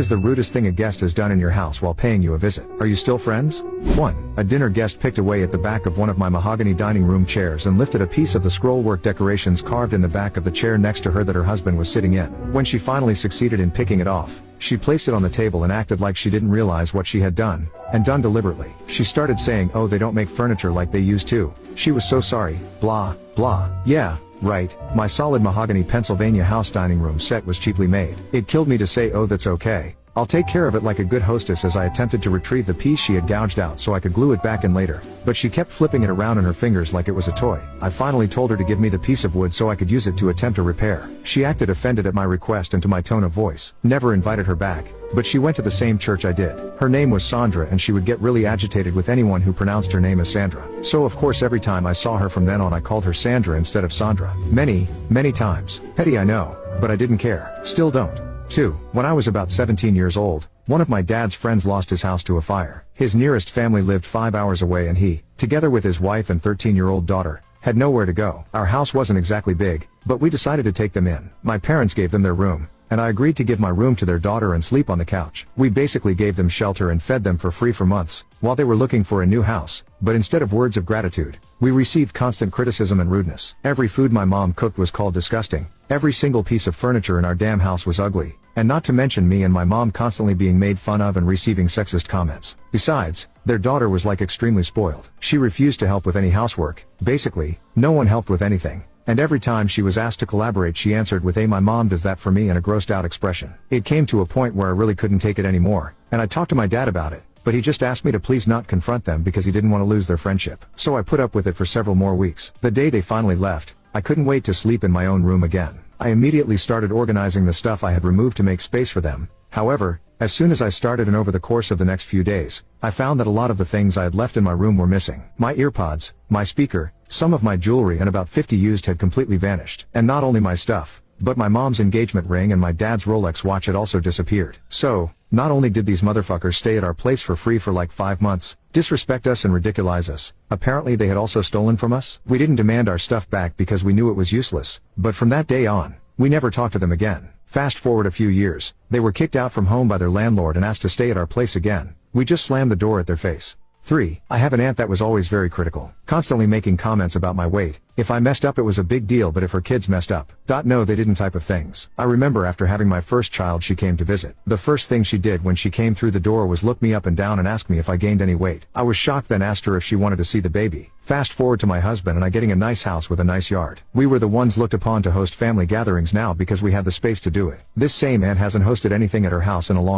Is the rudest thing a guest has done in your house while paying you a visit? Are you still friends? 1. A dinner guest picked away at the back of one of my mahogany dining room chairs and lifted a piece of the scrollwork decorations carved in the back of the chair next to her that her husband was sitting in. When she finally succeeded in picking it off, she placed it on the table and acted like she didn't realize what she had done, and done deliberately. She started saying, "Oh, they don't make furniture like they used to." She was so sorry, blah, blah. Yeah, right, my solid mahogany Pennsylvania house dining room set was cheaply made. It killed me to say, "Oh, that's okay. I'll take care of it," like a good hostess, as I attempted to retrieve the piece she had gouged out so I could glue it back in later. But she kept flipping it around in her fingers like it was a toy. I finally told her to give me the piece of wood so I could use it to attempt a repair. She acted offended at my request and to my tone of voice. Never invited her back, but she went to the same church I did. Her name was Sandra, and she would get really agitated with anyone who pronounced her name as Sandra. So of course every time I saw her from then on I called her Sandra instead of Sandra. Many times. Petty, I know, but I didn't care. Still don't. 2. When I was about 17 years old, one of my dad's friends lost his house to a fire. His nearest family lived 5 hours away, and he, together with his wife and 13-year-old daughter, had nowhere to go. Our house wasn't exactly big, but we decided to take them in. My parents gave them their room, and I agreed to give my room to their daughter and sleep on the couch. We basically gave them shelter and fed them for free for months, while they were looking for a new house, but instead of words of gratitude, we received constant criticism and rudeness. Every food my mom cooked was called disgusting. Every single piece of furniture in our damn house was ugly, and not to mention me and my mom constantly being made fun of and receiving sexist comments. Besides, their daughter was like extremely spoiled. She refused to help with any housework. Basically, no one helped with anything. And every time she was asked to collaborate she answered with my mom does that for me, and a grossed out expression. It came to a point where I really couldn't take it anymore, and I talked to my dad about it, but he just asked me to please not confront them because he didn't want to lose their friendship. So I put up with it for several more weeks. The day they finally left, I couldn't wait to sleep in my own room again. I immediately started organizing the stuff I had removed to make space for them. However, as soon as I started and over the course of the next few days, I found that a lot of the things I had left in my room were missing. My earpods, my speaker, some of my jewelry, and about 50 used had completely vanished. And not only my stuff, but my mom's engagement ring and my dad's Rolex watch had also disappeared. So, not only did these motherfuckers stay at our place for free for like 5 months, disrespect us and ridiculize us, apparently they had also stolen from us. We didn't demand our stuff back because we knew it was useless, but from that day on, we never talked to them again. Fast forward a few years, they were kicked out from home by their landlord and asked to stay at our place again. We just slammed the door at their face. 3. I have an aunt that was always very critical, constantly making comments about my weight. If I messed up it was a big deal, but if her kids messed up, no they didn't type of things. I remember after having my first child she came to visit. The first thing she did when she came through the door was look me up and down and ask me if I gained any weight. I was shocked, then asked her if she wanted to see the baby. Fast forward to my husband and I getting a nice house with a nice yard. We were the ones looked upon to host family gatherings now because we had the space to do it. This same aunt hasn't hosted anything at her house in a long